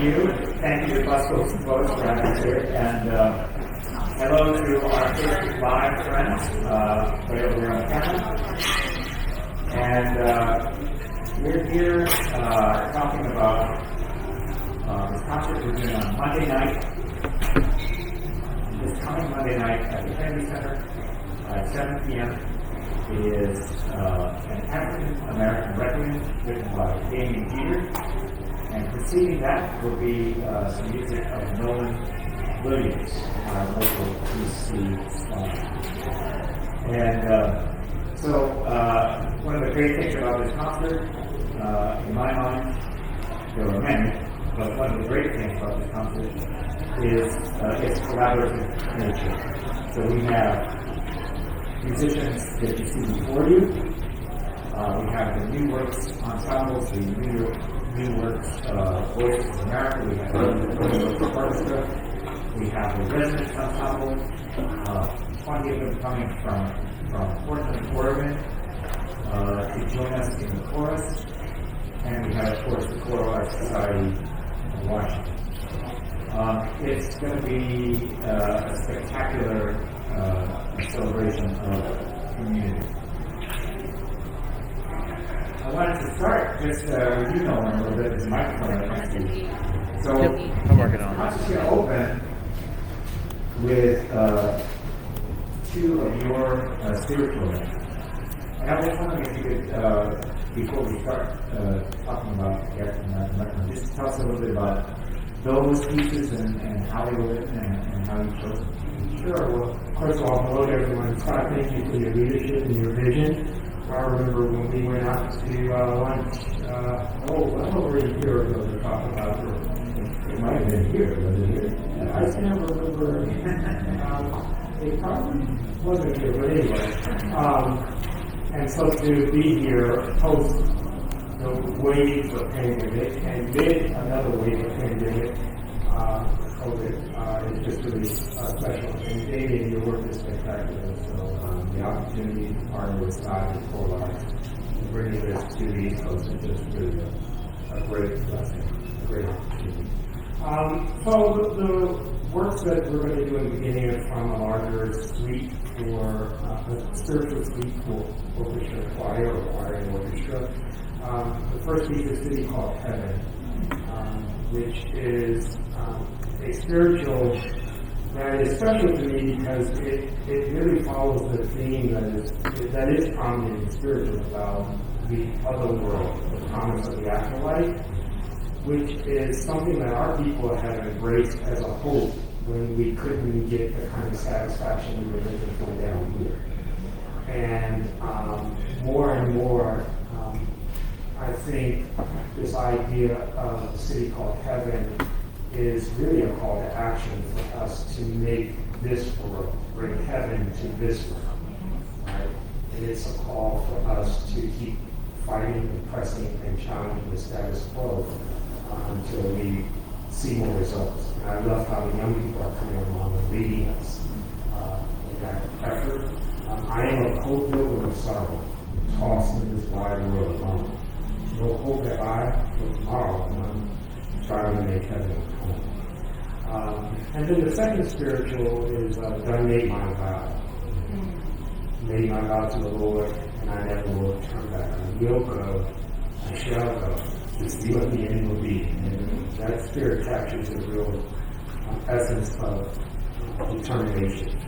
you. Thank you to Busco folks for having us here. And hello to our Facebook Live friends right over here on camera. And we're here talking about this concert we're doing on Monday night. This coming Monday night at the Kennedy Center at 7 p.m. is an African-American Requiem written by Damien Peter. And preceding that will be some music of Nolan Williams, our local PC scholar. And so one of the great things about this concert, in my mind, there are many, but one of the great things about this concert is its collaborative nature. So we have musicians that you see before you. We have the New Works ensembles, the New Works Voices of America. We have the New Works Orchestra. We have the Residence Ensemble. 20 of them coming from Portland, Oregon, to join us in the chorus. And we have, of course, the Choral Arts Society of Washington. It's going to be a spectacular celebration of community. I wanted to start just with you knowing a little bit. There's a microphone right next to you. So I'm working on it. I'm just going to open with two of your spiritual names. And I was wondering if you could, before we start talking about the African-American Requiem, just tell us a little bit about those pieces and how they were written and how you chose them. Sure. Well, first of all, hello to everyone. Scott, thank you for your leadership and your vision. I remember when we went out to lunch, well over a year ago to talk about it might have been here, was it here? I still remember, it probably wasn't here, but anyway. And so to be here post the waves of pandemic and then another wave of pandemic, COVID, is just really special. And Damien, your work is spectacular. So the opportunity to partner with Scott and Choral Arts and bringing this to the East Coast is just really a great blessing, a great opportunity. So the works that we're going to do in the beginning are from a larger suite for a spiritual suite for orchestra choir or choir and orchestra. The first piece is City Called Heaven, which is a spiritual that is special to me because it really follows the theme that is prominent in spiritual about the other world, the promise of the afterlife, which is something that our people have embraced as a hope when we couldn't get the kind of satisfaction we were looking for down here. And more and more, I think this idea of a city called heaven is really a call to action for us to make this world, bring heaven to this world. Right? And it's a call for us to keep fighting and pressing and challenging the status quo until we see more results. And I love how the young people are coming along and leading us in that effort. I am a co-builder of sorrow, tossed in this wide world alone. No hope that I for tomorrow, and I'm trying to make heaven home. And then the second spiritual is done made my vow. Made my vow to the Lord, and I never will turn back. I will go, I shall go, to see what the end will be. And that spirit captures the real essence of determination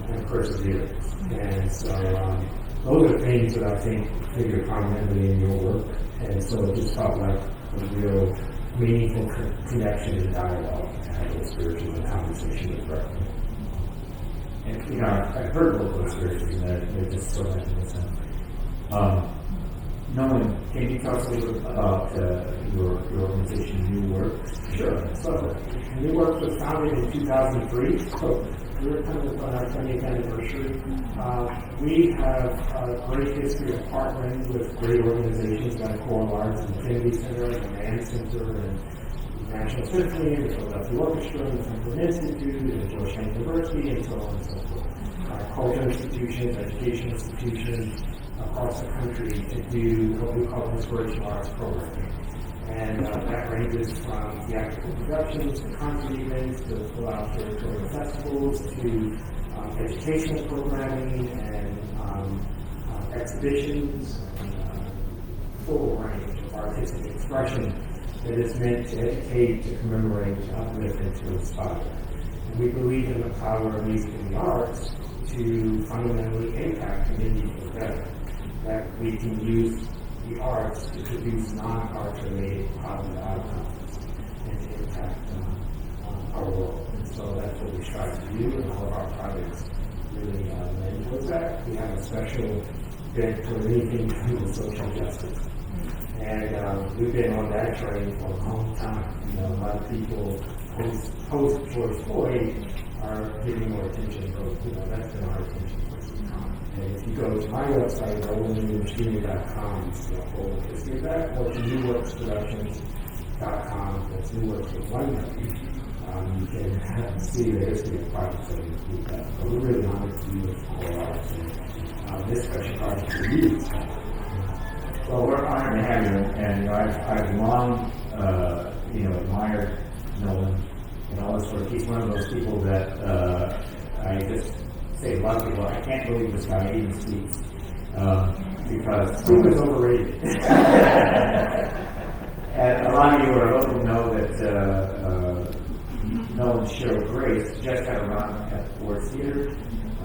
and perseverance. And so those are things that I think figure prominently in your work. And so it just felt like a real meaningful connection and dialogue to have a spiritual conversation with Brett. And, you know, I've heard local experiences that they're just so magnificent. Nolan, can you tell us a little bit about your organization, New Works? Sure. So, New Works was founded in 2003, so we're kind of on our 20th anniversary. We have a great history of partnering with great organizations like Choral Arts and the Kennedy Center, and the Mann Center, and the National Symphony, and the Philadelphia Orchestra, and the Franklin Institute, and Georgetown University, and so on and so forth. Cultural institutions, education institutions across the country to do what we call inspirational arts programming. And that ranges from theatrical productions to concert events to full-out territorial festivals to educational programming and exhibitions and full range of artistic expression that is meant to educate, to commemorate, to uplift, and to inspire. And we believe in the power of music and the arts to fundamentally impact community for the better. That we can use the arts to produce non-art related positive outcomes and to impact our world. And so that's what we strive to do, and all of our projects really lend towards that. We have a special bent toward anything to do with social justice. And we've been on that train for a long time. You know, a lot of people post George Floyd are giving more attention, but that's been our attention for some time. And if you go to my website, rolandnewsjr.com, you see a whole history of that, or to newworksproductions.com, that's Newworks with one W. You can see the history of projects that include that. So we're really honored to be with Choral Arts and this special project for you. Well, we're honored to have you, and I've long, admired Nolan and all this work. He's one of those people that I just say to a lot of people, I can't believe this guy even speaks, because he was overrated. And a lot of you are local know that Nolan's show Grace just had a run at the Ford Theater.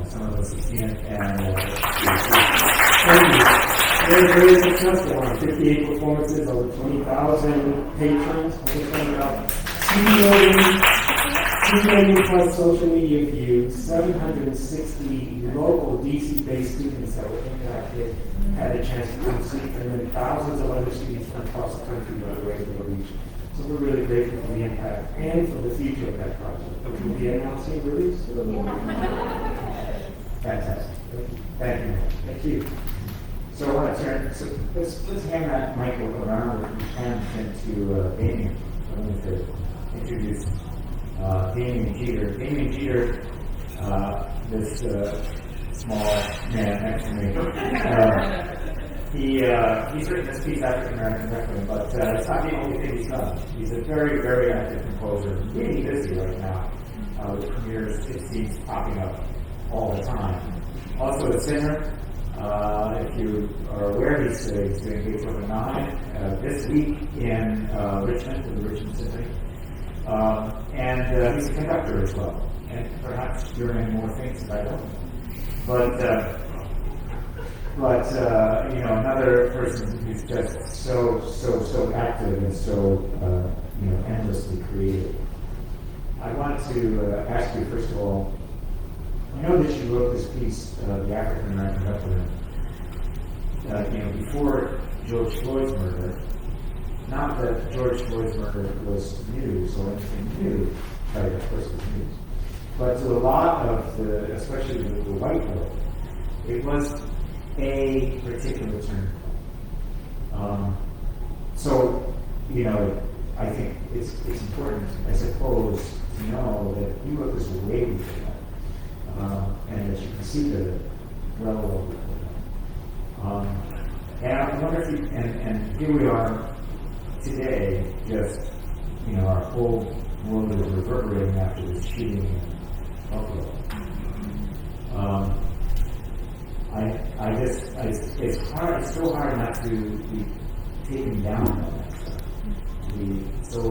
Some of us have seen it, and very, very successful. 58 performances, over 20,000 patrons. We're talking about 2 million plus social media views, 760 local DC-based students that were impacted had a chance to come see, and then thousands of other students from across the country who were able to reach. So we're really grateful for the impact and for the future of that project, which will be announcing release. Fantastic. Thank you. Thank you. So I want to turn. So let's hand that mic around if we can to Damien. I wanted to introduce Damien Jeter. Damien Jeter, this small man next to me. He's written this piece, African American Requiem, but it's not the only thing he's done. He's a very, very active composer. Really busy right now with premieres, it seems, popping up all the time. Also a singer. If you are aware, he's doing Beethoven 9 this week in Richmond, with the Richmond Symphony. And he's a conductor as well. And perhaps you're in more things that I don't know. But another person who's just so active and so endlessly creative. I want to ask you, first of all, I know that you wrote this piece, the African American Requiem, before George Floyd's murder. Not that George Floyd's murder was news or anything new, but of course it was news. But to a lot of especially the white world, it was a particular turning point. I think it's important, I suppose, to know that you wrote this way before that. And that you can see the well before that. And I wonder if you, and here we are today, just, our whole world is reverberating after this shooting in Buffalo. It's so hard not to be taken down by that stuff, to be so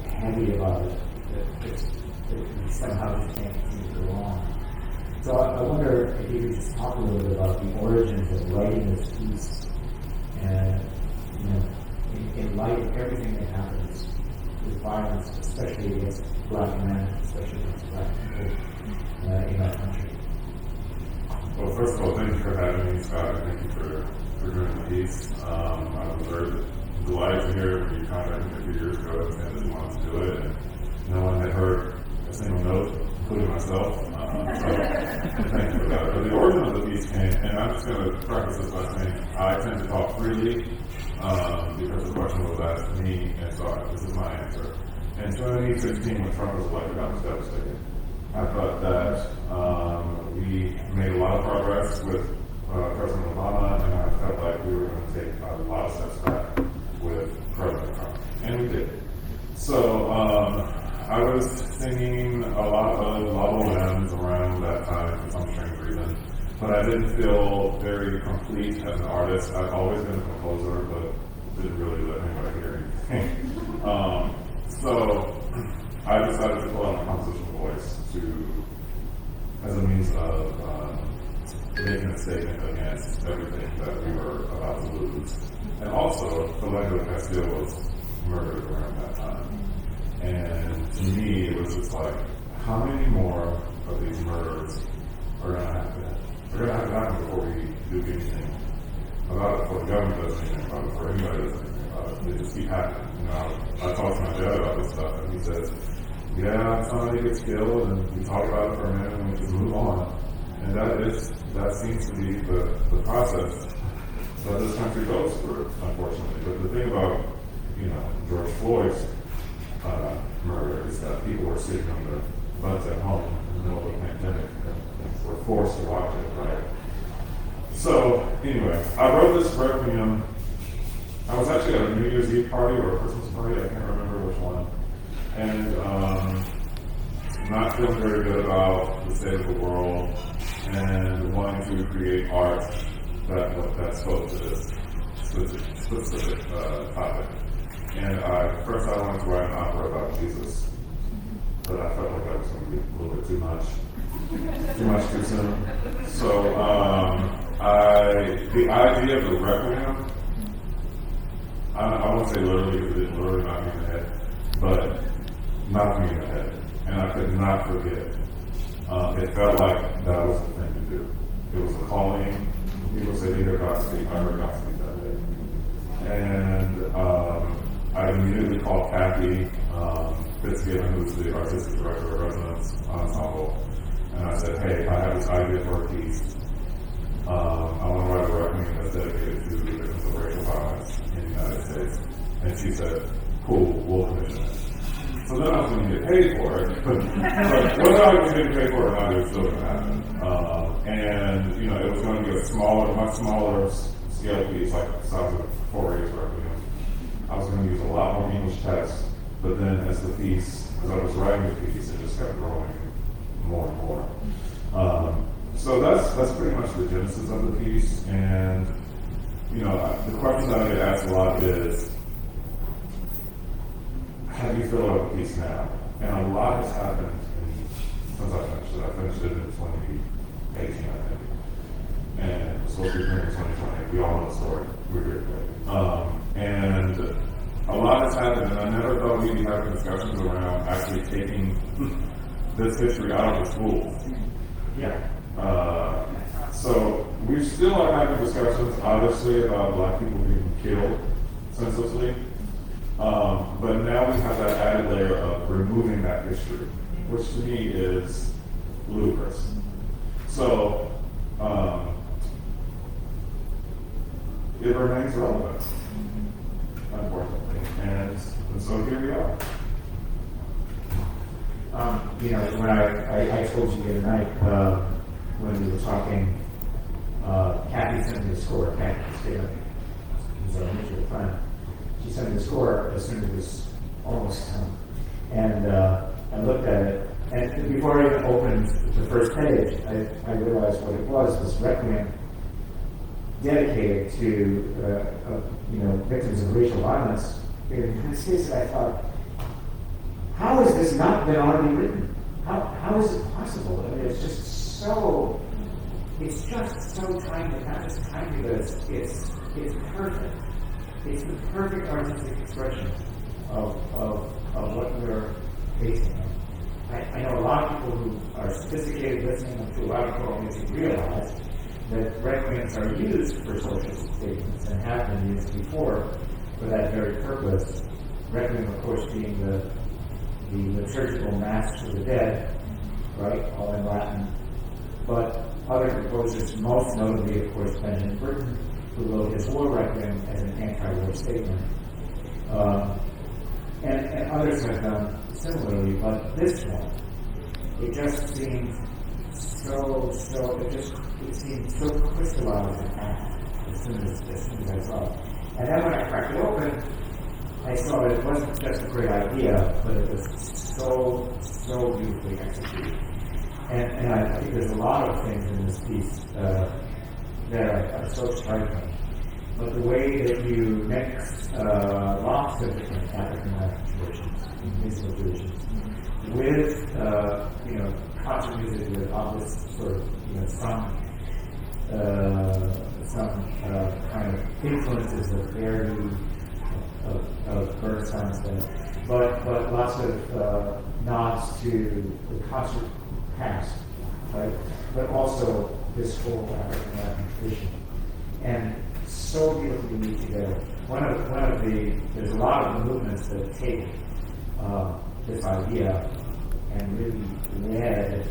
heavy about it that we somehow just can't seem to go on. So I wonder if you could just talk a little bit about the origins of writing this piece, and in light of everything that happens with violence, especially against Black men, especially against Black people in our country. Well, first of all, thank you for having me, Scott, and thank you for doing the piece. I was very delighted to hear when you contacted me a few years ago and said that you wanted to do it, and no one had heard a single note, including myself. So thank you for that. But the origin of the piece came, and I'm just going to preface this by saying I tend to talk freely because the question was asked to me, and so this is my answer. In 2016, when Trump was elected, I was devastated. I thought that we made a lot of progress with President Obama, and I felt like we were going to take a lot of steps back with President Trump. And we did. So, I was singing a lot of Lava Lambs around that time for some strange reason, but I didn't feel very complete as an artist. I've always been a composer, but didn't really let anybody hear anything. So I decided to pull out my compositional voice as a means of making a statement against everything that we were about to lose. And also, Philando Castile was murdered around that time. And to me, it was just like, how many more of these murders are going to happen? They're going to have to happen before we do anything about it, before the government does anything about it, before anybody does anything about it. They just keep happening. You know, I talked to my dad about this stuff, and he says, yeah, somebody gets killed, and we talk about it for a minute, and we just move on. And that seems to be the process that this country goes through, unfortunately. But the thing about, George Floyd's murder is that people were sitting on their butts at home in the middle of a pandemic and were forced to watch it, right? So, anyway, I wrote this Requiem. I was actually at a New Year's Eve party or a Christmas party, I can't remember which one. And not feeling very good about the state of the world and wanting to create art that spoke to this specific topic. And first I wanted to write an opera about Jesus, but I felt like that was going to be a little bit too much too soon. So the idea of the Requiem, I won't say literally because it didn't literally knock me in the head, but knocked me in the head. And I could not forget. It felt like that was the thing to do. It was a calling. People say they hear God speak. I heard God speak that day. And I immediately called Kathy Fitzgibbon, who's the artistic director of Resonance Ensemble, and I said, hey, I have this idea for a piece. I want to write a Requiem that's dedicated to the victims of racial violence in the United States. And she said, cool, we'll commission it. So then I was going to get paid for it, but whether I was getting paid for it or not, it was still going to happen. And, it was going to be a much smaller scale piece, like the size of 4/8 Requiem. I was going to use a lot more English text, but then as I was writing the piece, it just kept growing more and more. So that's pretty much the genesis of the piece. And, the question that I get asked a lot is, how do you feel about the piece now? And a lot has happened since I finished it. I finished it in 2018, I think. And it was supposed to be in 2020. We all know the story. We're here today. And a lot has happened, and I never thought we'd be having discussions around actually taking this history out of the schools. Yeah. So we still are having discussions, obviously, about Black people being killed senselessly. But now we have that added layer of removing that history, which to me is ludicrous. So it remains relevant, unfortunately, and so here we are. When I told you the other night when we were talking, Kathy sent me the score. Kathy was our mutual friend. She sent me the score as soon as it was almost done. And I looked at it, and before I even opened the first page, I realized what it was Requiem dedicated to victims of racial violence in the United States. I thought, how has this not been already written? How is it possible? I mean, it's just so timely, not just timely, but it's perfect. It's the perfect artistic expression of what we're facing. I know a lot of people who are sophisticated listening to theological music realize that requiems are used for social statements and have been used before for that very purpose. Requiem, of course, being the liturgical mass for the dead, right, all in Latin. But other composers, most notably, of course, Benjamin Britten, who wrote his War Requiem as an anti-war statement. And others have done similarly, but this one, it just seemed it seemed so crystallized and apt as soon as I saw it. And then when I cracked it open, I saw that it wasn't just a great idea, but it was so beautifully executed. And I think there's a lot of things in this piece that are so striking. But the way that you mix lots of different African American traditions, musical traditions, with concert music with obvious sort of some kind of influences of Verdi, of Bernstein's, but lots of nods to the concert past, right? But also this whole African American tradition, and so beautifully weave together. There's a lot of the movements that take this idea and really wed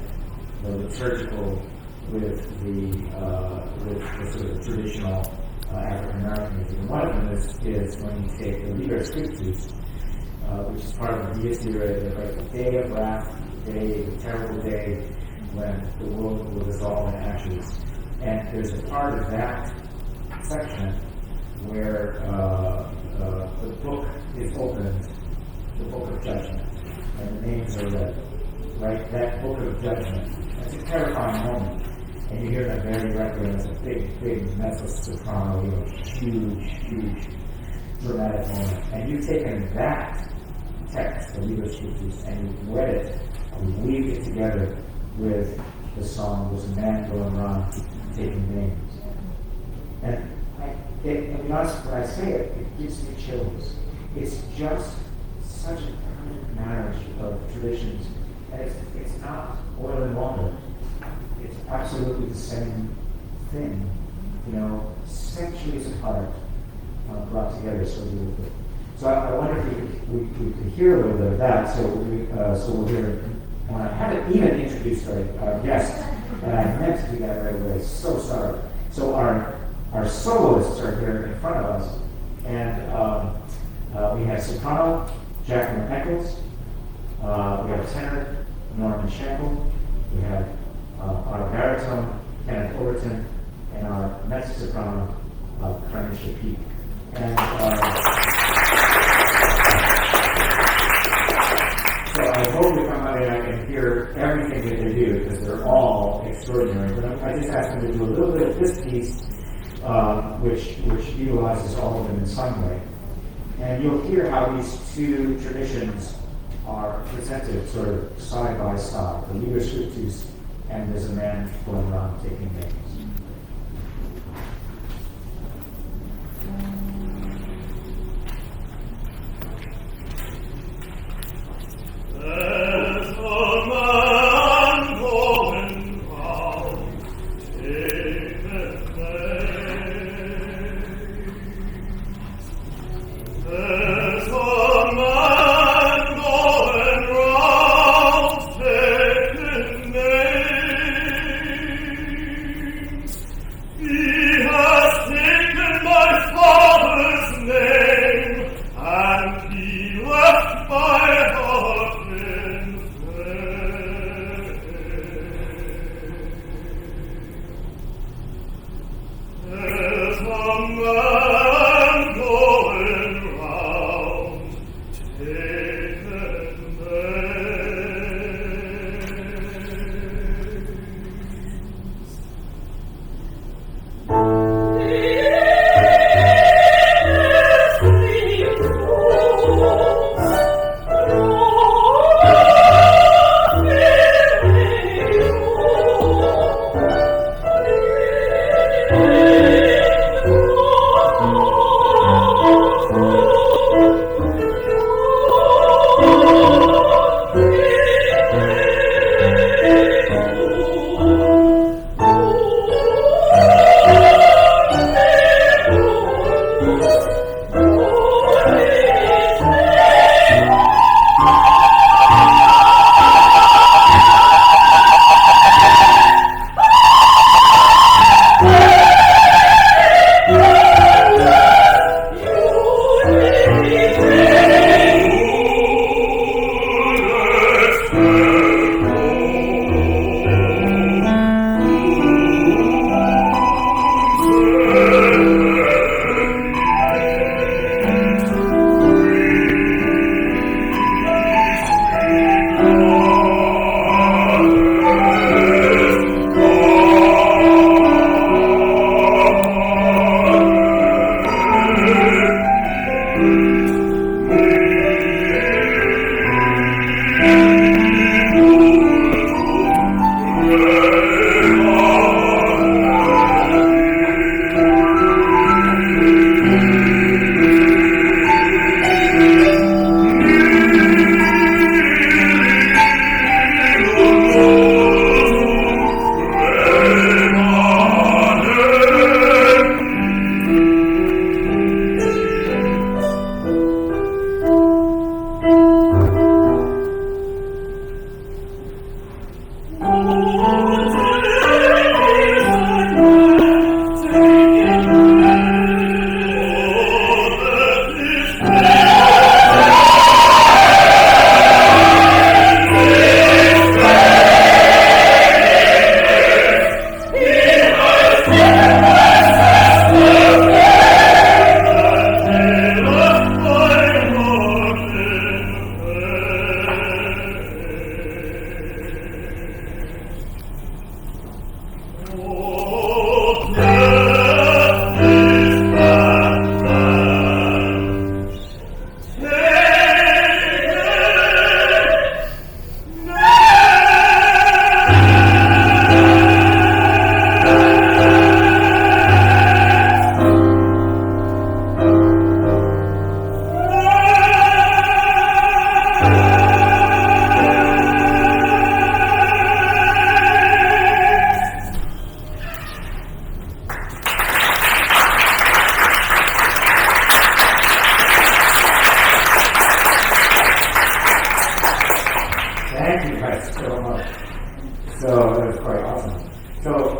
the liturgical with the sort of traditional African American music. And one of them is when you take the Liber Scriptus, which is part of the Dies Irae, the day of wrath, the terrible day when the world will dissolve in ashes. And there's a part of that section where the book is opened, the book of judgment, and the names are read. Right? That book of judgment. It's a terrifying moment. And you hear that very Requiem as a big mezzo soprano, huge dramatic moment. And you've taken that text, the Liber Scriptus, and you've read it, and weaved it together with the song, "There's a man going around taking names." And when I say it, it gives me chills. It's just such a perfect marriage of traditions. And it's not oil and water. It's absolutely the same thing, centuries apart, brought together so beautifully. So I wonder if we could hear a little bit of that. So we'll hear. And I haven't even introduced our guest, and I meant to do that right away. So sorry. So our soloists are here in front of us, and we have soprano Jacqueline Eccles. We have tenor Norman Shamble. We have our baritone Kenneth Overton, and our mezzo-soprano Carnisha Peak. And so I hope you come out and I can hear everything that they do, because they're all extraordinary. But I just asked them to do a little bit of this piece, which utilizes all of them in some way. And you'll hear how these two traditions are presented sort of side by side. The Liber Scriptus and There's a Man Going Around Taking Names.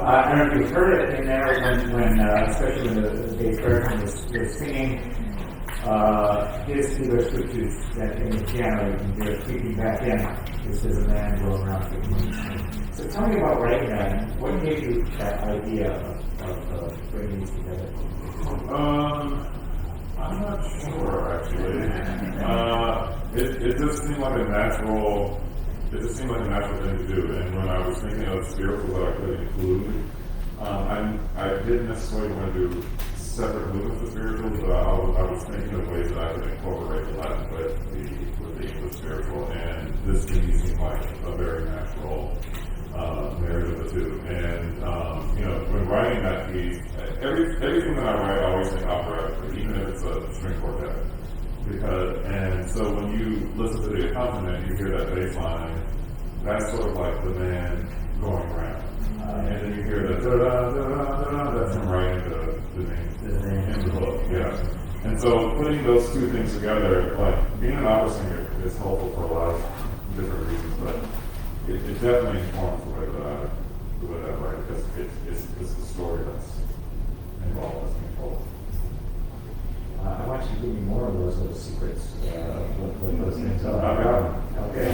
I don't know if you've heard it in there when especially when the bass baritone was singing his scriptures that in the piano, you can hear it creeping back in. This is a man going around kicking. So tell me about writing that. And what gave you that idea of bringing these together? I'm not sure actually. It just seemed like a natural. It just seemed like a natural thing to do. And when I was thinking of spirituals that I could include, I didn't necessarily want to do separate movements of spirituals, but I was thinking of ways that I could incorporate the Latin with the English spiritual. And this to me seemed like a very natural marriage of the two. And when writing that piece, everything that I write, I always think operatic, even if it's a string quartet. And so when you listen to the accompaniment, you hear that bass line. That's sort of like the man going around, and then you hear the da da da da. That's him writing the name in the book. Yeah. And so putting those two things together, like being an opera singer, is helpful for a lot of different reasons, but it definitely informs the way that I write, because it's the story that's involved, that's being told. I want you to give me more of those little secrets, what those things are. Okay.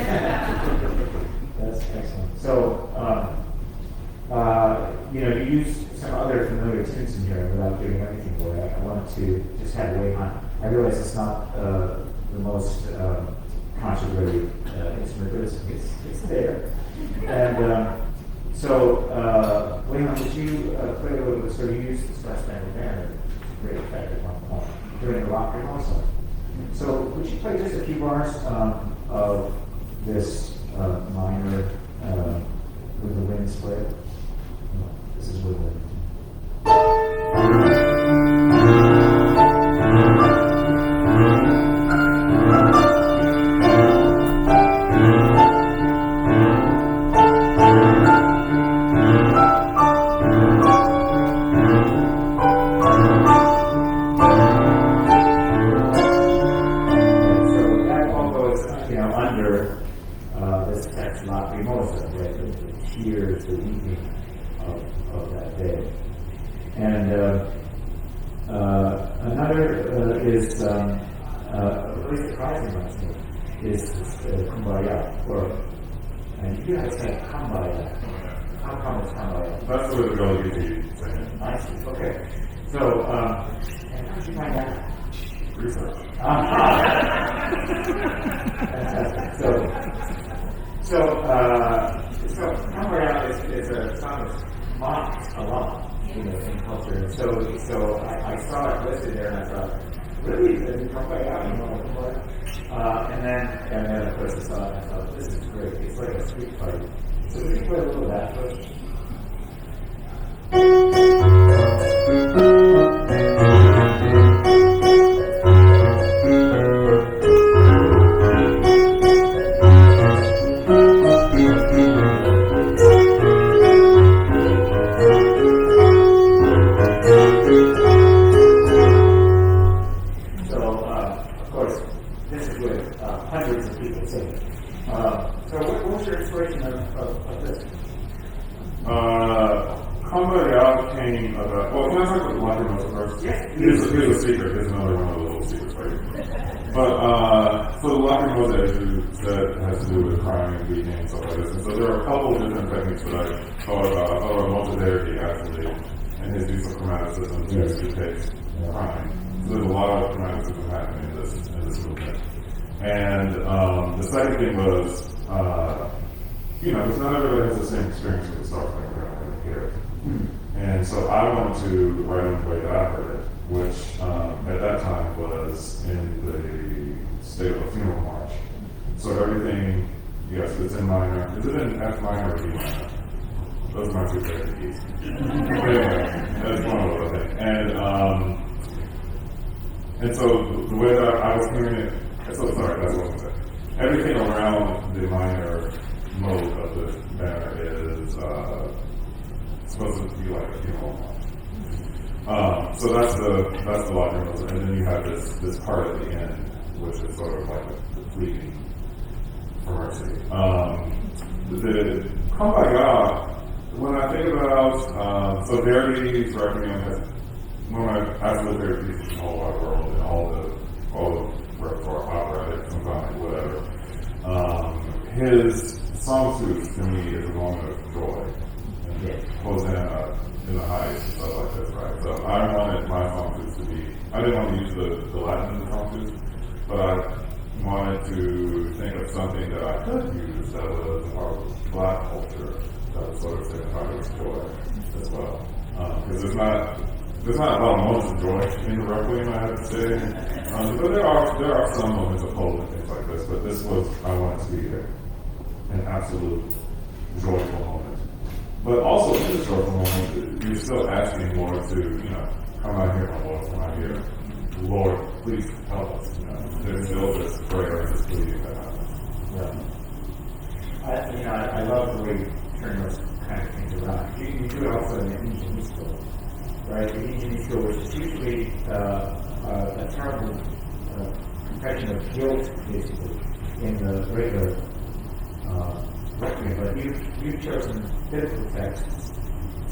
That's excellent. So, you use some other familiar tunes in here without giving everything away. I wanted to just have Wei Han. I realize it's not the most controversial instrument, but it's there. And so, Wei Han, did you play a little bit? So you used the Star Spangled Banner to great effect at one point during the Requiem also. So would you play just a few bars of this minor with the wind split? This is with the the weeping of that day. And another is, really surprising one is Kumbaya, and you guys say Kumbaya. How come it's Kumbaya? That's the way the girl usually saying it. I see, okay. So, and how did you find that? Research. Fantastic. So Kumbaya is a song that's mocked a lot, in culture. And so I saw it listed there, and I thought, really? Kumbaya? And then of course I saw it, and I thought, this is great. It's like a street fight. So we can play a little of that first. Here's a secret. Here's another one of the little secrets for you. But so the lacrimosa, as you said, has to do with crying and weeping and stuff like this. And so there are a couple of different techniques that I thought about. I thought about Monteverdi actually, and his use of chromaticism to depict crying. So there's a lot of chromaticism happening in this movement. And the second thing was, because not everybody has the same experience with the Star Spangled Banner here. And so I wanted to write in the way that I heard it, which at that time was in the state of a funeral march. So everything, yes, it's in minor. Is it in F minor or D minor? Those are my two favorite keys. But anyway, that's one of those, I think. And so the way that I was hearing it, that's what I was going to say. Everything around the minor mode of the banner is supposed to be like a funeral march. So that's the lacrimosa, and then you have this part at the end, which is sort of like the pleading for mercy. The Kumbaya, when I think about, so Verdi's Requiem has one of my absolute favorite pieces in the whole wide world, and all the repertoire, operatic, symphonic, whatever. His song suits to me is a moment of joy. And Hosanna in the heights and stuff like this, right? So I wanted my song suits to be, I didn't want to use the Latin in the song suits, but I wanted to think of something that I could use that was part of Black culture that would sort of signify this joy as well. Because there's not a lot of moments of joy in the Requiem, I have to say. But there are some moments of hope and things like this, but this was, I wanted to be an absolute joyful moment. But also in this joyful moment, you're still asking Lord to, come out here, my Lord, come out here. Lord, please help us. There's still this prayer and this pleading that happens. Yeah. I love the way you turn those kind of things around. You do it also in the Indian right? The Indian which is usually a terrible confession of guilt, basically, in the regular Requiem. But you've chosen biblical texts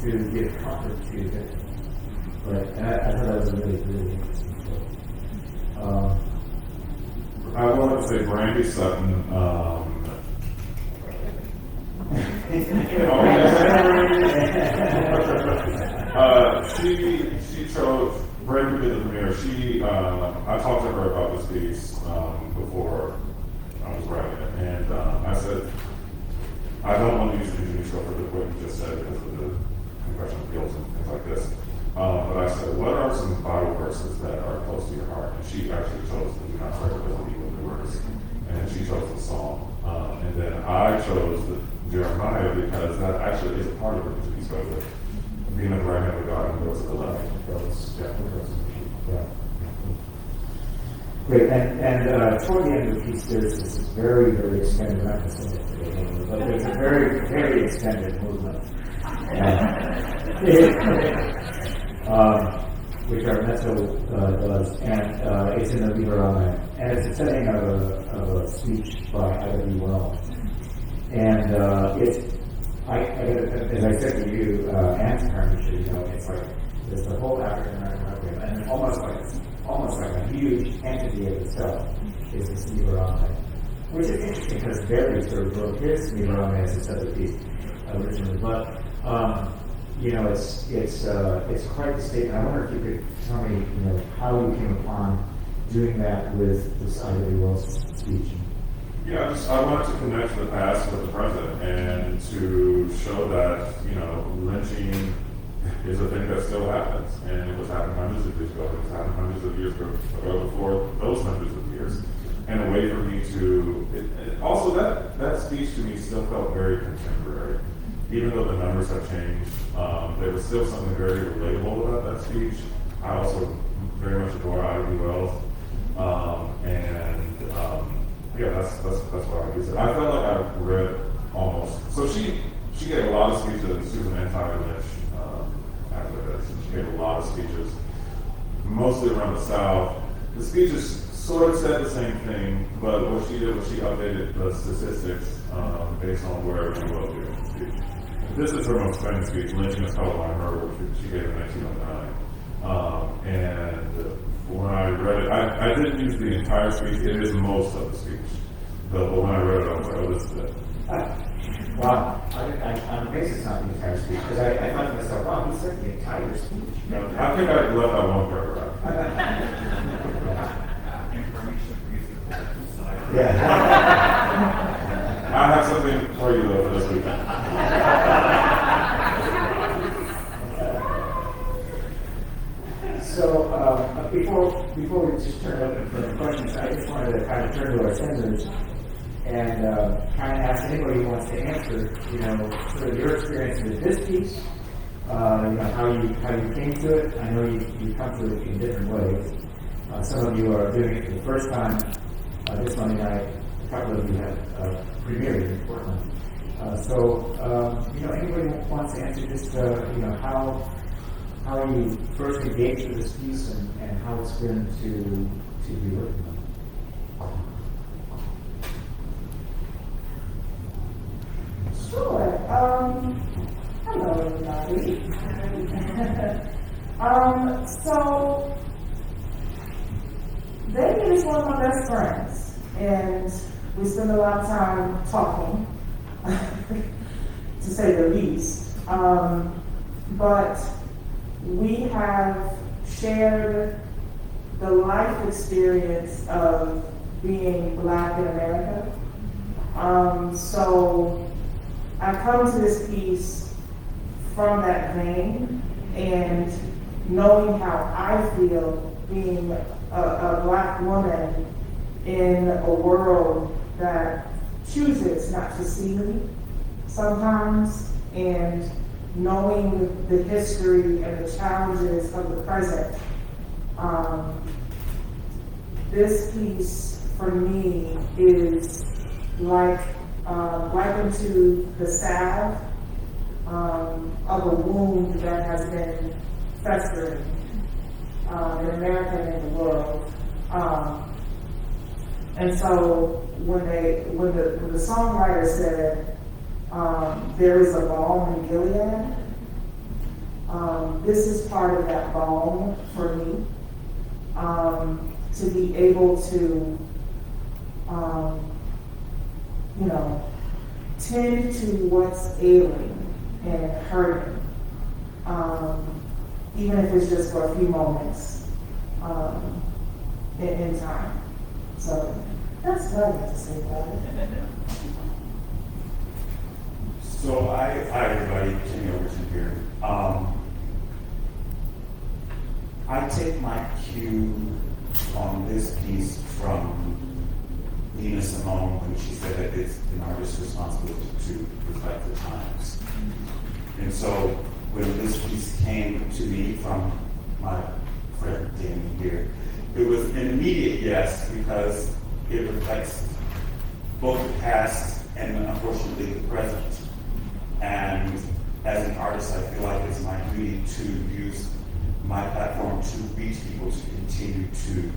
to give comfort to it. Right? And I thought that was a really, really interesting story. I wanted to say Brandy Sutton. She chose Brandy did the premiere. I talked to her about this piece before I was writing it, and I said I don't want to use the musical for what you just said because of the confession of guilt and things like this. But I said, what are some Bible verses that are close to your heart? And she actually chose the Do Not Fret because of evil doers. And she chose the Psalm. And then I chose the Jeremiah because that actually is a part of it. He chose it. Being at the right hand of God and those of the left. Yeah. Great. And toward the end of the piece, there's this very, very extended, I'm not going to sing it today, but there's a very, very extended movement. Which our mezzo does, and it's in the Liberame, and it's a setting of a speech by Ida B. Wells. And as I said to you, and to Carnegie, it's like there's the whole African American Requiem, and almost like a huge entity of itself is this Liberame, which is interesting because Verdi sort of wrote his Liberame as a separate piece originally, but. It's quite a statement. I wonder if you could tell me, how you came upon doing that with this Ida B. Wells speech. Yeah, I wanted to connect the past with the present and to show that, lynching is a thing that still happens. And it was happening hundreds of years ago. It was happening hundreds of years ago before those hundreds of years. And a way for me to, also that speech to me still felt very contemporary. Even though the numbers have changed, there was still something very relatable about that speech. I also very much adore Ida B. Wells, that's why I use it. I felt like I read almost. So she gave a lot of speeches. She was an anti-lynch activist, and she gave a lot of speeches, mostly around the South. The speeches sort of said the same thing, but what she did was she updated the statistics based on where she was giving the speech. This is her most famous speech, Lynching is Called by Murder, which she gave in 1909. And when I read it, I didn't use the entire speech. It is most of the speech. But when I read it, I was like, oh, this is it. Wow. I'm amazed it's not the entire speech, because I thought to myself, wow, he said the entire speech. I think I left out one paragraph. Yeah. I have something for you, though, for this weekend. So before we just turn it open for questions, I just wanted to kind of turn to our senders and kind of ask anybody who wants to answer, sort of your experience with this piece, how you came to it. I know you come to it in different ways. Some of you are doing it for the first time this Monday night. A couple of you have premiered in Portland. Anybody who wants to answer just, how you first engaged with this piece and how it's been to be working on it. Sure. I don't So David is one of my best friends, and we spend a lot of time talking, to say the least. But we have shared the life experience of being Black in America. So I come to this piece from that vein, and knowing how I feel being a Black woman in a world that chooses not to see me sometimes, and knowing the history and the challenges of the present. This piece for me is like likened to the salve of a wound that has been festering in America and in the world. And so when the songwriter said, there is a balm in Gilead, this is part of that balm for me, to be able to, tend to what's ailing and hurting, even if it's just for a few moments in time. So that's what I have to say about it. So hi everybody, Jimmy Overton here. I take my cue on this piece from Nina Simone when she said that it's an artist's responsibility to reflect the times. And so when this piece came to me from my friend Danny here, it was an immediate yes, because it reflects both the past and unfortunately the present. And as an artist, I feel like it's my duty to use my platform to reach people, to continue to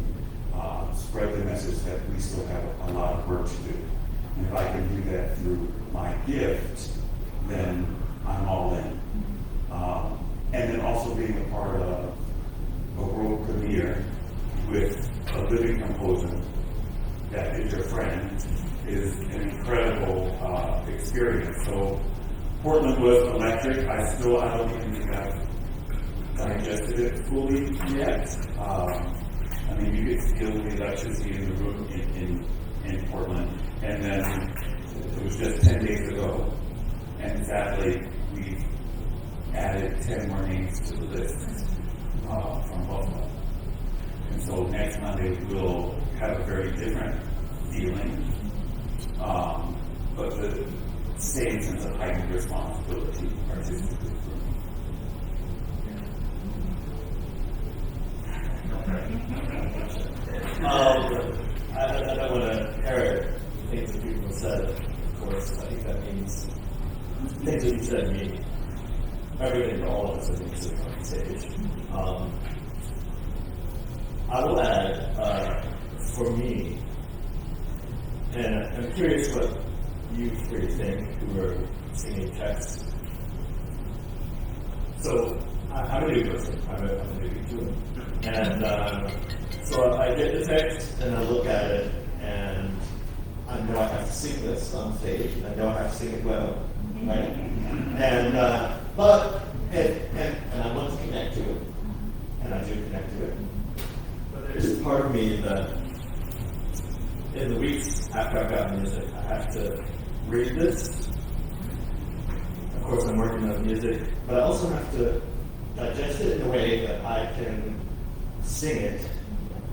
spread the message that we still have a lot of work to do. And if I can do that through my gift, then I'm all in. And then also being a part of a world premiere with a living composer that is your friend is an incredible experience. So Portland was electric. I don't even think I've digested it fully yet. I mean, you could feel the electricity in the room in Portland. And then it was just 10 days ago. And sadly, we've added 10 more names to the list from Buffalo. And so next Monday we'll have a very different feeling, but the same sense of heightened responsibility artistically for me. I don't want to parrot things that people have said, of course. I think that means things that you said mean everything to all of us, I think, sitting on the stage. I will add, for me, and I'm curious what you three think who are singing text. So, I'm a new person. I'm a newbie to it. And so I get the text and I look at it and I know I have to sing this on stage. I know I have to sing it well, right? And and I want to connect to it, and I do connect to it. But there's part of me that in the weeks after I've gotten music, I have to read this. Of course, I'm working on music, but I also have to digest it in a way that I can sing it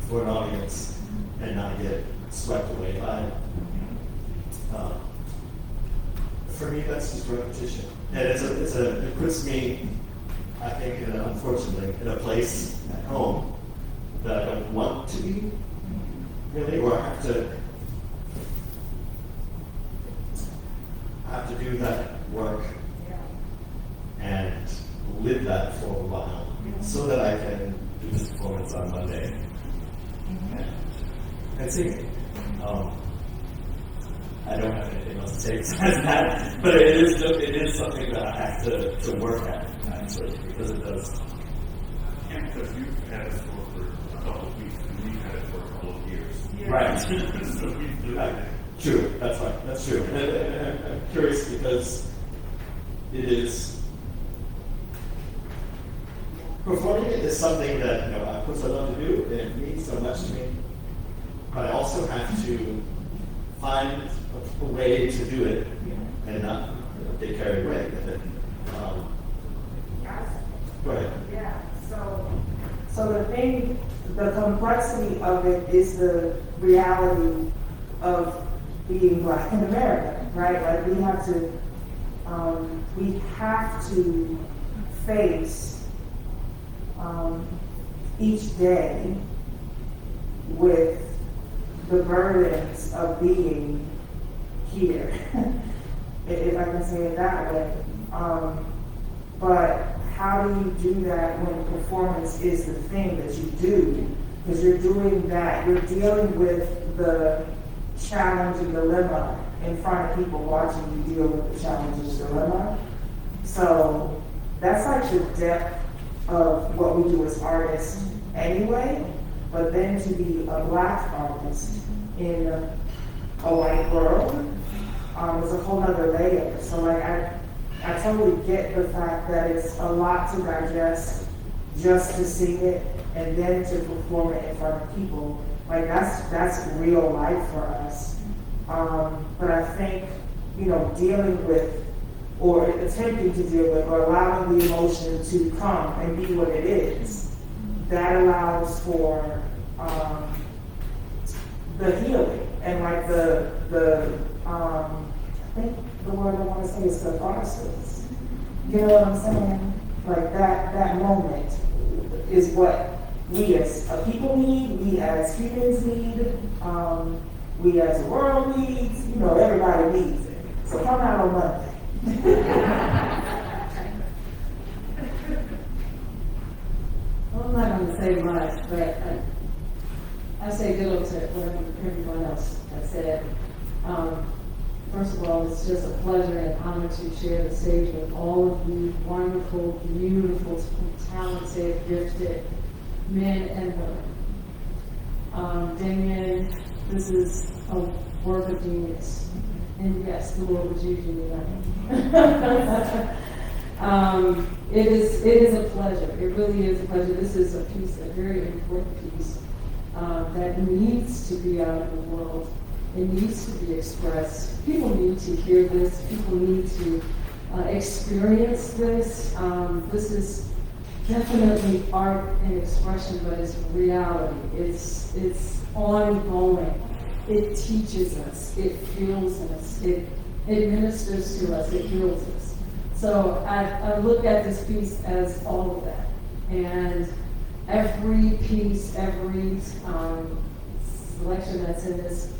for an audience and not get swept away by it. For me, that's just repetition. And it puts me, I think, unfortunately, in a place at home that I don't want to be, really, or I have to do that work and live that for a while so that I can do this performance on Monday and sing it. I don't have anything else to say besides that, but it is something that I have to work at. I have immensely because it does. And because you've had it for a couple of weeks and we've had it for a couple of years. Right. So we've doing it. True, that's right, that's true. And I'm curious because it is, performing it is something that, I put so love to do, and it means so much to me. But I also have to find a way to do it and not get carried away with it. Go ahead. Yeah, so the thing, the complexity of it is the reality of being Black in America, right? Like we have to face each day with the burdens of being here, if I can say it that way. But how do you do that when performance is the thing that you do? Because you're doing that, you're dealing with the challenge and dilemma in front of people watching you deal with the challenge and dilemma. So that's like the depth of what we do as artists anyway, but then to be a Black artist in a white world is a whole other layer. So like I totally get the fact that it's a lot to digest just to sing it and then to perform it in front of people. Like that's real life for us. But I think, dealing with or attempting to deal with or allowing the emotion to come and be what it is, that allows for the healing and like I think the word I want to say is catharsis. You know what I'm saying? Like that moment is what we as a people need, we as humans need, we as a world needs, everybody needs it. So come out on Monday. Well, I'm not going to say much, but I say ditto to what everyone else has said. First of all, it's just a pleasure and honor to share the stage with all of you wonderful, beautiful, talented, gifted men and women. Damien, this is a work of genius. And yes, the Lord was using you. It is a pleasure. It really is a pleasure. This is a piece, a very important piece that needs to be out in the world. It needs to be expressed. People need to hear this. People need to experience this. This is definitely art and expression, but it's reality. It's ongoing. It teaches us. It fuels us. It ministers to us. It heals us. So I look at this piece as all of that. And every piece, every selection that's in this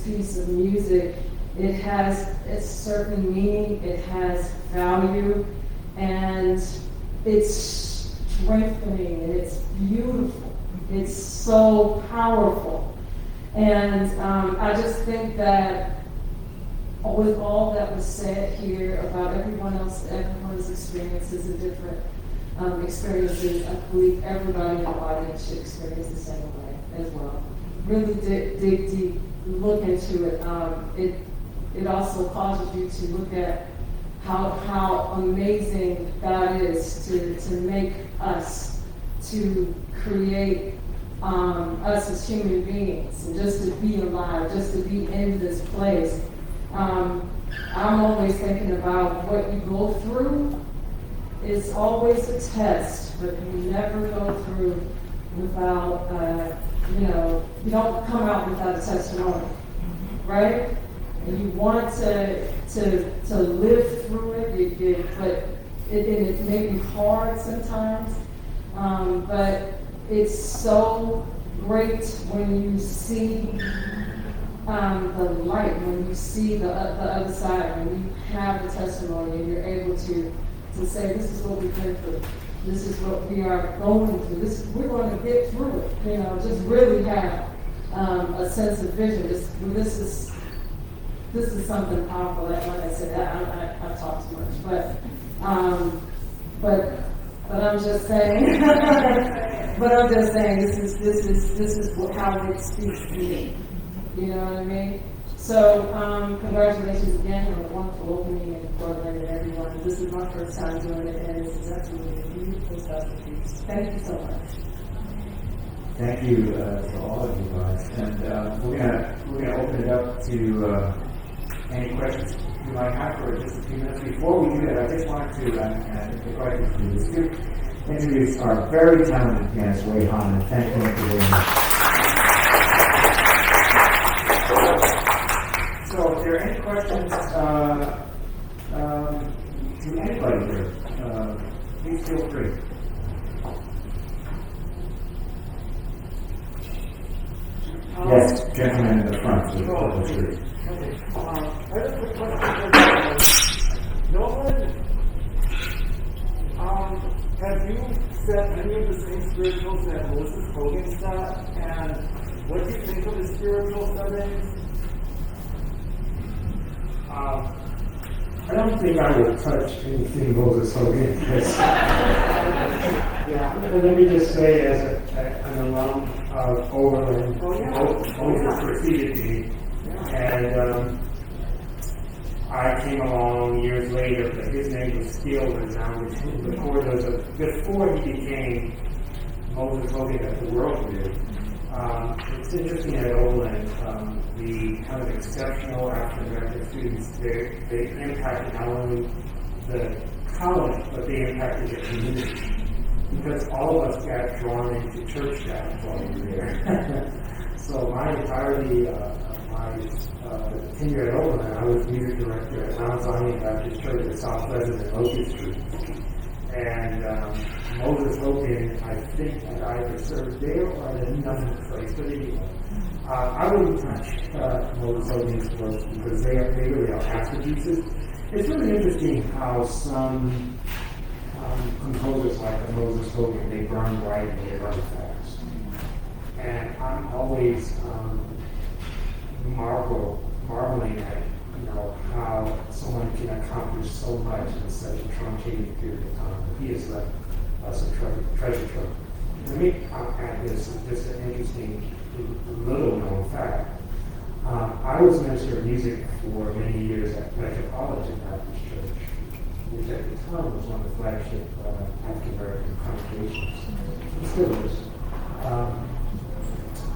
piece of music, it has a certain meaning, it has value, and it's strengthening, and it's beautiful. It's so powerful. And I just think that with all that was said here about everyone's experiences and different experiences, I believe everybody in the audience should experience the same way as well. Really dig deep, look into it. It also causes you to look at how amazing God is to make us, to create us as human beings, and just to be alive, just to be in this place. I'm always thinking about what you go through is always a test, but you never go through without, you don't come out without a testimony, right? And you want to live through it, but it may be hard sometimes, but it's so great when you see the light, when you see the other side, when you have the testimony and you're able to say, this is what we've been through, this is what we are going through, we're going to get through it, just really have a sense of vision. This is something powerful. Like I said, I've talked too much, but But I'm just saying, but I'm just saying, this is how it speaks to me. You know what I mean? So, congratulations again on the wonderful opening and coordinating everyone. This is my first time doing it, and this is absolutely a beautiful special piece. Thank you so much. Thank you to all of you guys, and we're gonna open it up to any questions you might have for just a few minutes. Before we do that, I just wanted to, and the questions to this group, introduce our very talented pianist, Wei Han, and thank him for doing this. So, if there are any questions to anybody here, please feel free. Yes, gentleman in the front with the purple shirt. I have a quick question. Nolan, have you set any of the same spirituals that Moses Hogan set? And what do you think of the spiritual settings? I don't think I would touch anything Moses Hogan. Yeah, let me just say, as an alum of Overland, Moses preceded me, and I came along years later, but his name was still renowned before he became Moses Hogan that the world knew. It's interesting at Overland, the kind of exceptional African American students, they impacted not only the college, but they impacted the community. Because all of us got drawn into church staff while we were there. So my entirety, my tenure at Overland, I was music director at Mount Zion Baptist Church at South Pleasant and Locust Street. And Moses Hogan, I think, had either served there or at another place, but anyway. I wouldn't touch Moses Hogan's work because they really are masterpieces. It's really interesting how some composers like Moses Hogan, they burn bright and they burn fast. And I'm always marveling at how someone can accomplish so much in such a truncated period of time. He has left us a treasure trove. Let me add this, just an interesting little known fact. I was minister of music for many years at Metropolitan Baptist Church, which at the time was one of the flagship African American congregations. It still is.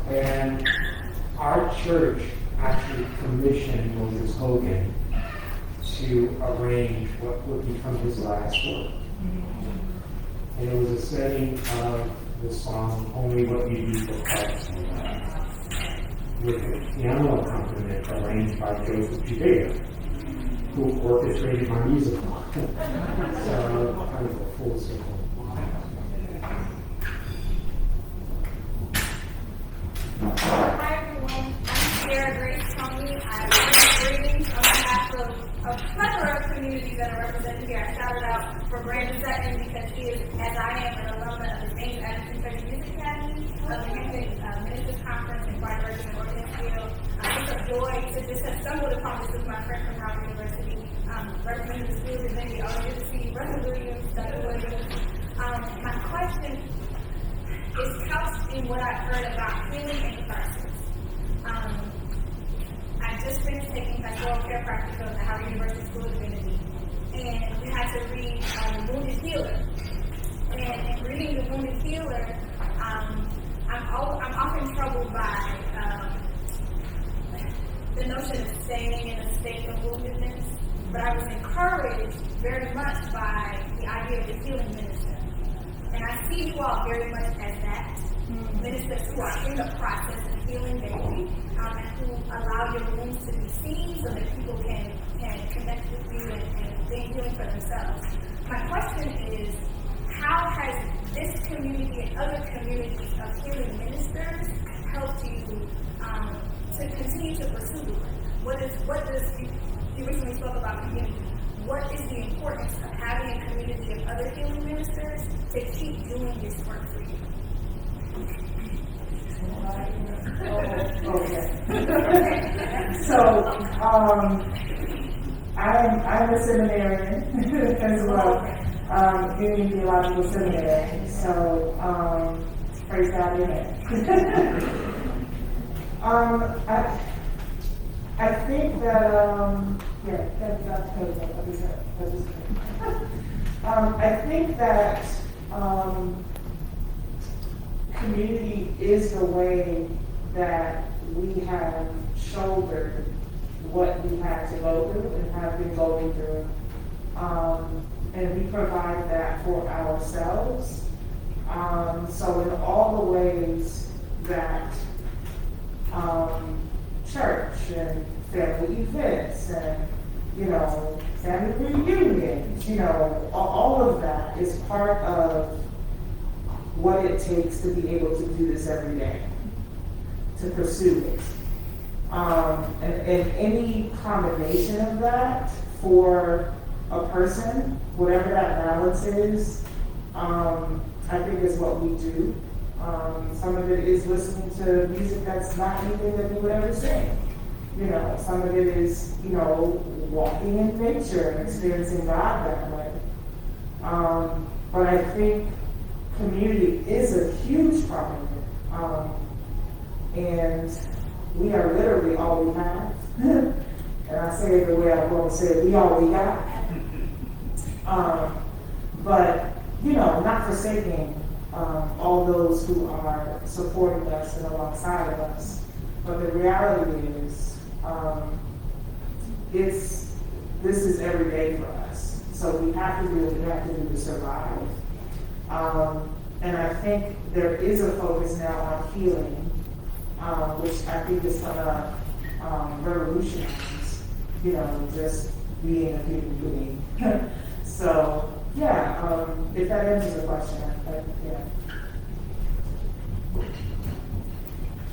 And our church actually commissioned Moses Hogan to arrange what would become his last work. And it was a setting of the song Only What You Do for Christ, with a piano accompaniment arranged by Joseph Judea, who orchestrated my musical. So kind of a full circle. Hi everyone, I'm Sarah Grace Tony. I'm greetings on behalf of a plethora of communities that are represented here. I shouted out for Brandon Sutton because she is, as I am, an alumna of the St. Addison Church Music Academy, of the Hampton Ministers Conference in Choir and Organfield. It's a joy to just have stumbled upon this with my friend from Howard University, representing the school divinity. All good to see Brother Williams, Dr. Williams. My question is couched in what I've heard about healing and catharsis. I just finished taking pastoral care practicum at Howard University School of Divinity, and we had to read The Wounded Healer. And in reading The Wounded Healer, I'm often troubled by the notion of staying in a state of woundedness, but I was encouraged very much by the idea of the healing minister. And I see you all very much as that. Ministers who are in the process of healing daily, and who allow your wounds to be seen so that people can connect with you and gain healing for themselves. My question is, how has this community and other communities of healing ministers helped you to continue to pursue the work? What does you recently spoke about community. What is the importance of having a community of other healing ministers to keep doing this work for you? Okay. So, I'm a seminarian as well. Union Theological Seminary. So, praise God, amen. I think that, I think that community is the way that we have shouldered what we had to go through and have been going through. And we provide that for ourselves. So in all the ways that church and family events and, family reunions, all of that is part of what it takes to be able to do this every day, to pursue it. And any combination of that for a person, whatever that balance is, I think is what we do. Some of it is listening to music that's not anything that we would ever sing. Some of it is, walking in nature and experiencing God that way. But I think community is a huge part of it. And we are literally all we have. And I say it the way I want to say it, we all we got. But, not forsaking all those who are supporting us and alongside of us. But the reality is, this is every day for us. So we have to do what we have to do to survive. And I think there is a focus now on healing, which I think is going to revolutionize, just being a human being. So, yeah, if that answers the question, yeah.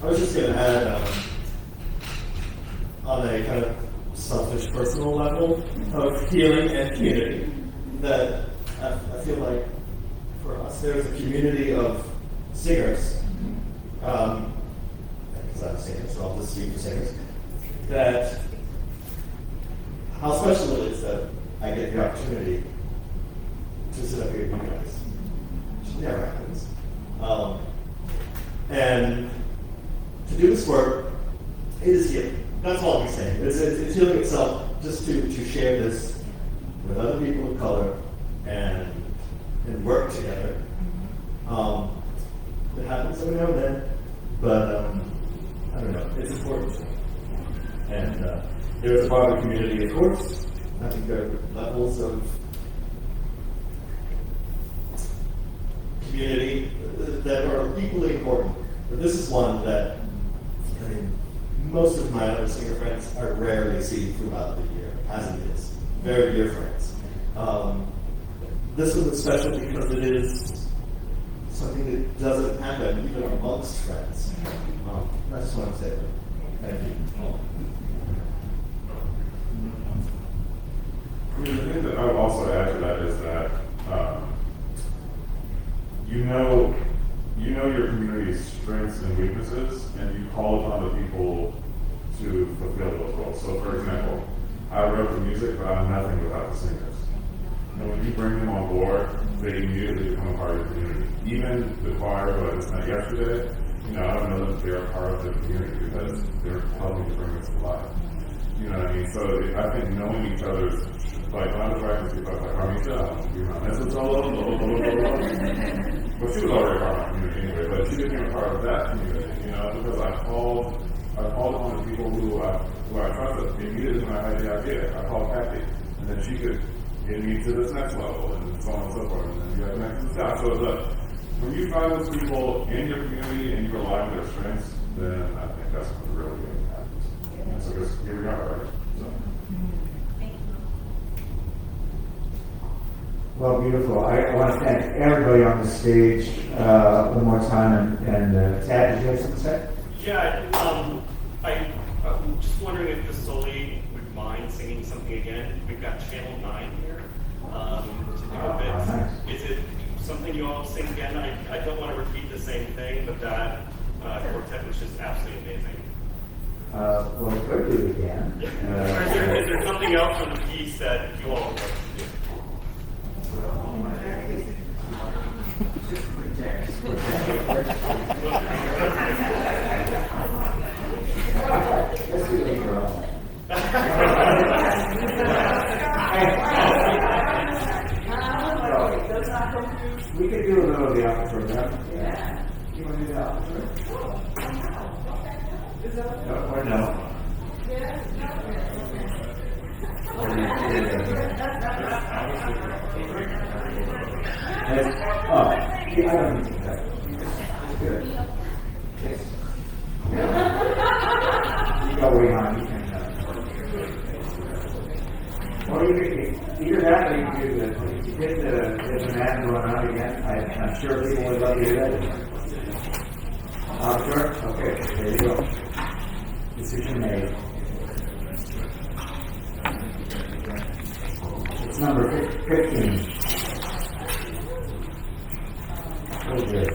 I was just going to add, on a kind of selfish, personal level of healing and community, that I feel like for us, there's a community of singers, because I'm a singer, so I'll just speak for singers, that how special it is that I get the opportunity to sit up here with you guys, which never happens. And to do this work, it is healing. That's all I'm saying. It's healing itself just to share this with other people of color and work together. It happens every now and then, but I don't know, it's important. And there's a part of the community, of course. I think there are levels of community that are equally important. But this is one that, most of my other singer friends I rarely see throughout the year, as it is. Very dear friends. This one is special because it is something that doesn't happen even amongst friends. I just want to say that. Thank you. The thing that I would also add to that is that you know your community's strengths and weaknesses, and you call upon the people to fulfill those roles. So, for example, I wrote the music, but I'm nothing without the singers. When you bring them on board, they immediately become a part of the community. Even the choir who I just met yesterday, I don't know that they're a part of the community because they're helping to bring this to life. You know what I mean? So I think knowing each other's, like when I was writing people, I was like, Armita, this is all well, she was already a part of my community anyway, but she became a part of that community, because I called on the people who I trusted. Immediately when I had the idea, I called Kathy, and then she could get me to this next level, and so on and so forth, and then you got connected to staff. So when you find those people in your community and you rely on their strengths, then I think that's when the real game happens. And so here we are, right? So. Well, beautiful. I want to thank everybody on the stage one more time. And Tad, did you have something to say? Yeah, I'm just wondering if the Soli would mind singing something again. We've got Channel 9 here to do a bit. Nice. Is it something you all sing again? I don't want to repeat the same thing, but that quartet was just absolutely amazing. Well, we could do it again. Is there something else on the piece that you all would like to do? We could do a little of the opera program. Yeah. You want to do the opera? No, or no? Oh, yeah, I don't need to do that. Good. Yes. You go way on, you can, or you could, either that or you can do the, you get the man going on again. I'm sure people would love to hear that. Sure? Okay, there you go. Decision made. It's number 15. Oh, good.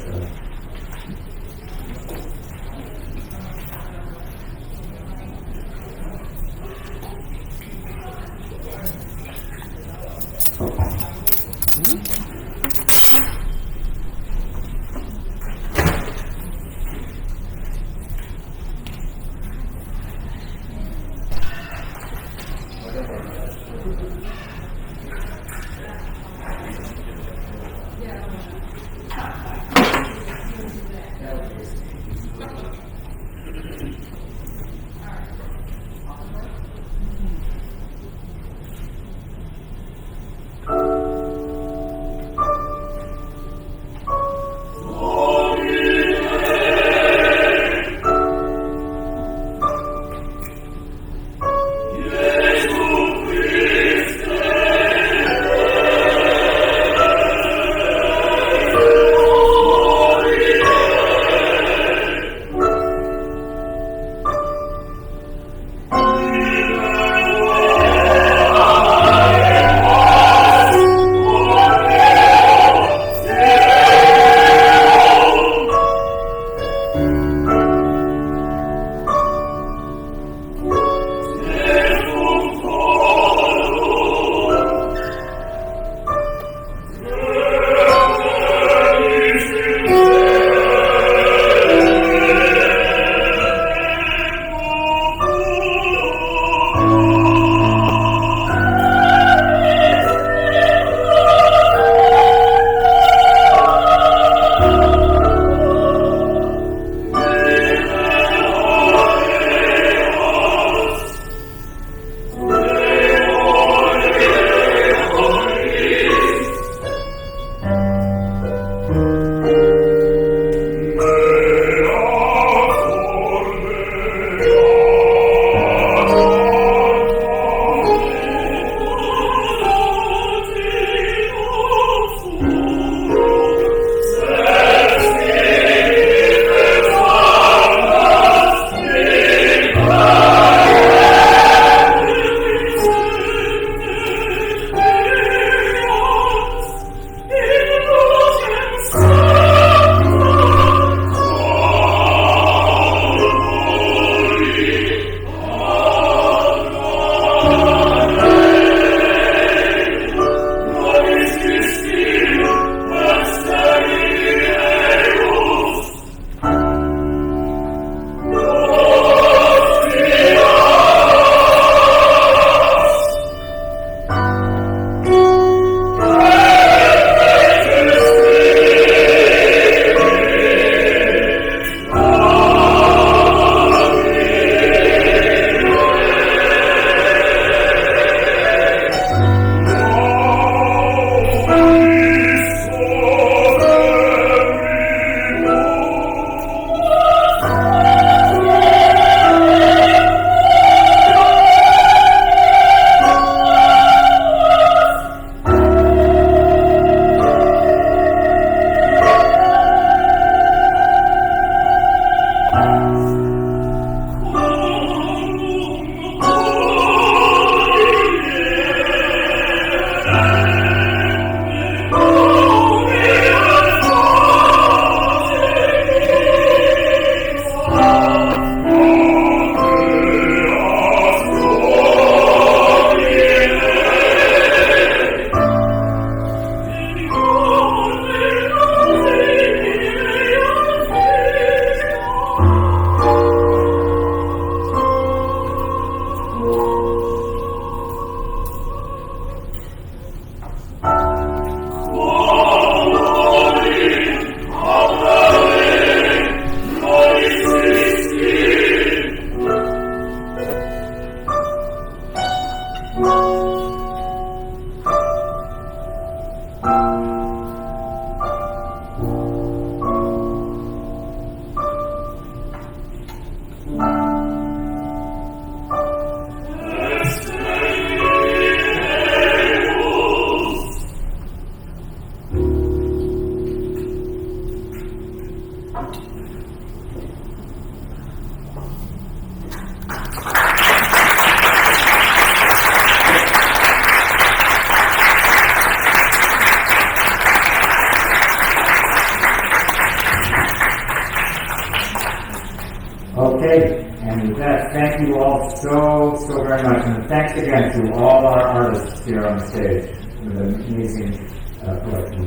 Okay, and with that, thank you all so very much. And thanks again to all our artists here on the stage with an amazing collection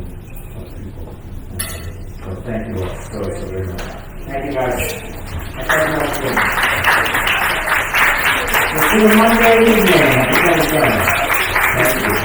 of people. So thank you all so very much. Thank you guys. And thank you all again. We'll see you Monday evening at the 27th. Thank you.